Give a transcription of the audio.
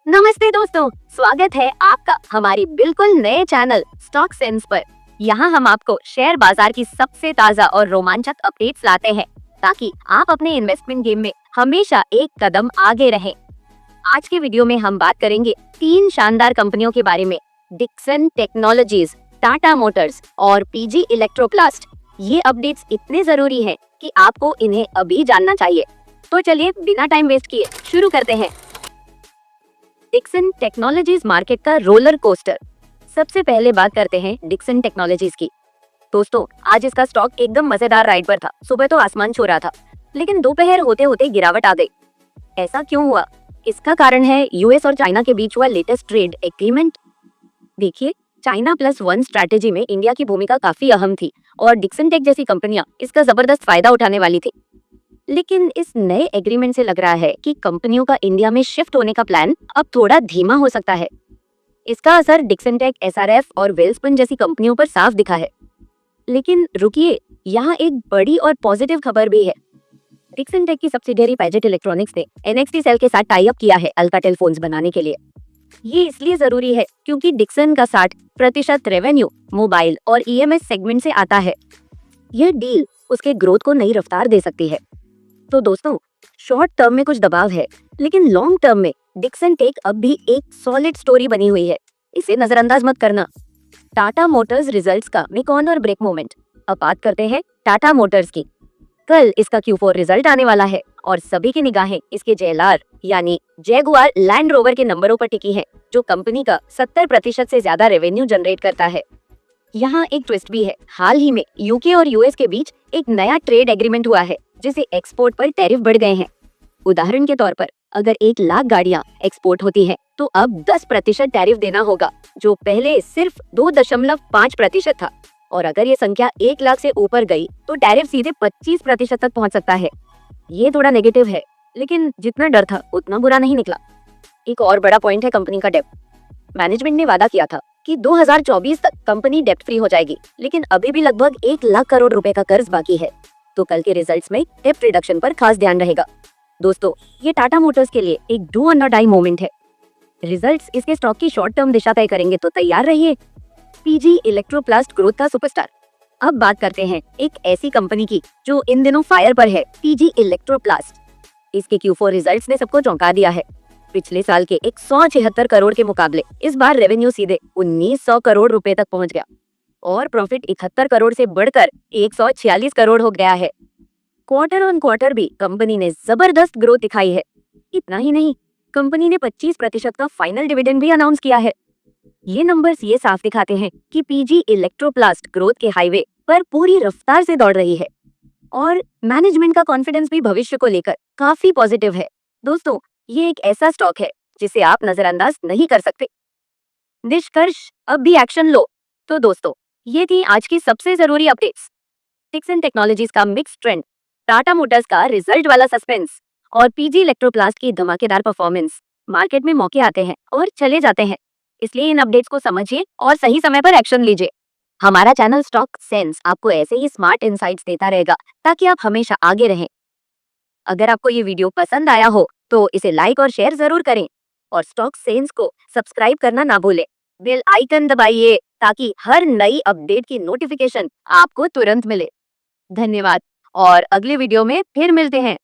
नमस्ते दोस्तों, स्वागत है आपका हमारी बिल्कुल नए चैनल स्टॉक सेंस पर। यहाँ हम आपको शेयर बाजार की सबसे ताज़ा और रोमांचक अपडेट्स लाते हैं ताकि आप अपने इन्वेस्टमेंट गेम में हमेशा एक कदम आगे रहें। आज के वीडियो में हम बात करेंगे 3 शानदार कंपनियों के बारे में, डिक्सन टेक्नोलॉजीज, टाटा मोटर्स और पीजी इलेक्ट्रोप्लास्ट। ये अपडेट्स इतने जरूरी हैं कि आपको इन्हें अभी जानना चाहिए। तो चलिए बिना टाइम वेस्ट किए शुरू करते हैं। डिक्सन टेक्नोलॉजीज मार्केट का रोलर कोस्टर। सबसे पहले बात करते हैं डिक्सन टेक्नोलॉजीज की। दोस्तों, आज इसका स्टॉक एकदम मजेदार राइड पर था। सुबह तो आसमान छू रहा था, लेकिन दोपहर होते होते गिरावट आ गई। ऐसा क्यों हुआ? इसका कारण है यूएस और चाइना के बीच हुआ लेटेस्ट ट्रेड एग्रीमेंट। देखिए, चाइना प्लस वन स्ट्रैटेजी में इंडिया की भूमिका काफी अहम थी और डिक्सन टेक जैसी कंपनियां इसका जबरदस्त फायदा उठाने वाली थी। लेकिन इस नए एग्रीमेंट से लग रहा है कि कंपनियों का इंडिया में शिफ्ट होने का प्लान अब थोड़ा धीमा हो सकता है। इसका असर डिक्सन टेक, एसआरएफ और वेलस्पन जैसी कंपनियों पर साफ दिखा है। लेकिन रुकिए, यहाँ एक बड़ी और पॉजिटिव खबर भी है। डिक्सन टेक की सब्सिडियरी पैजेट इलेक्ट्रॉनिक्स ने एनएक्सटी सेल के साथ टाई अप किया है अल्काटेल फोन्स बनाने के लिए। ये इसलिए जरूरी है क्योंकि डिक्सन का 60% रेवेन्यू मोबाइल और ईएमएस सेगमेंट से आता है। यह डील उसके ग्रोथ को नई रफ्तार दे सकती है। तो दोस्तों, शॉर्ट टर्म में कुछ दबाव है, लेकिन लॉन्ग टर्म में डिक्सन टेक अब भी एक सॉलिड स्टोरी बनी हुई है। इसे नजरअंदाज मत करना। टाटा मोटर्स रिजल्ट्स का मेक ऑन और ब्रेक मोमेंट। अब बात करते हैं टाटा मोटर्स की। कल इसका Q4 रिजल्ट आने वाला है और सभी की निगाहें इसके JLR यानी जैगुआर लैंड रोवर के नंबरों पर टिकी है, जो कंपनी का 70% से ज्यादा रेवेन्यू जनरेट करता है। यहाँ एक ट्विस्ट भी है। हाल ही में यूके और यूएस के बीच एक नया ट्रेड एग्रीमेंट हुआ है, जिसे एक्सपोर्ट पर टैरिफ बढ़ गए हैं। उदाहरण के तौर पर, अगर 1 लाख गाड़ियां एक्सपोर्ट होती हैं, तो अब 10% टैरिफ देना होगा, जो पहले सिर्फ 2.5% था। और अगर ये संख्या 1 लाख से ऊपर गई तो टैरिफ सीधे 25% तक पहुंच सकता है। ये थोड़ा नेगेटिव है, लेकिन जितना डर था उतना बुरा नहीं निकला। एक और बड़ा पॉइंट है कंपनी का डेब्ट। मैनेजमेंट ने वादा किया था कि 2024 तक कंपनी डेब्ट फ्री हो जाएगी, लेकिन अभी भी लगभग 1 लाख करोड़ रुपए का कर्ज बाकी है। तो कल के रिजल्ट्स में डेब्ट रिडक्शन पर खास ध्यान रहेगा। दोस्तों, ये टाटा मोटर्स के लिए एक डू और नॉट डाई मोमेंट है। रिजल्ट्स इसके स्टॉक की शॉर्ट टर्म दिशा तय करेंगे, तो तैयार रहिए। पीजी इलेक्ट्रोप्लास्ट ग्रोथ का सुपरस्टार। अब बात करते हैं एक ऐसी कंपनी की जो इन दिनों फायर पर है, पीजी इलेक्ट्रोप्लास्ट। इसके Q4 रिजल्ट्स ने सबको चौंका दिया है। पिछले साल के 176 करोड़ के मुकाबले इस बार रेवेन्यू सीधे 1900 करोड़ रुपए तक पहुंच गया और प्रॉफिट 71 करोड़ से बढ़कर 146 करोड़ हो गया है। क्वार्टर ऑन क्वार्टर भी कंपनी ने जबरदस्त ग्रोथ दिखाई है। इतना ही नहीं, कंपनी ने 25% का फाइनल डिविडेंड भी अनाउंस किया है। ये नंबर्स ये साफ दिखाते हैं कि पीजी इलेक्ट्रोप्लास्ट ग्रोथ के हाईवे पर पूरी रफ्तार से दौड़ रही है और मैनेजमेंट का कॉन्फिडेंस भी भविष्य को लेकर काफी पॉजिटिव है। दोस्तों, ये एक ऐसा स्टॉक है जिसे आप नजरअंदाज नहीं कर सकते। निष्कर्ष, अब भी एक्शन लो। तो दोस्तों, ये थी आज की सबसे जरूरी अपडेट्स। डिक्सन टेक्नोलॉजीज का मिक्स ट्रेंड, टाटा मोटर्स का रिजल्ट वाला सस्पेंस और पीजी इलेक्ट्रोप्लास्ट की धमाकेदार परफॉर्मेंस। मार्केट में मौके आते हैं और चले जाते हैं, इसलिए इन अपडेट्स को समझिए और सही समय पर एक्शन लीजिए। हमारा चैनल स्टॉक सेंस आपको ऐसे ही स्मार्ट इनसाइट्स देता रहेगा ताकि आप हमेशा आगे रहें। अगर आपको ये वीडियो पसंद आया हो तो इसे लाइक और शेयर जरूर करें और स्टॉक सेंस को सब्सक्राइब करना ना भूलें। बेल आइकन दबाइए ताकि हर नई अपडेट की नोटिफिकेशन आपको तुरंत मिले। धन्यवाद और अगले वीडियो में फिर मिलते हैं।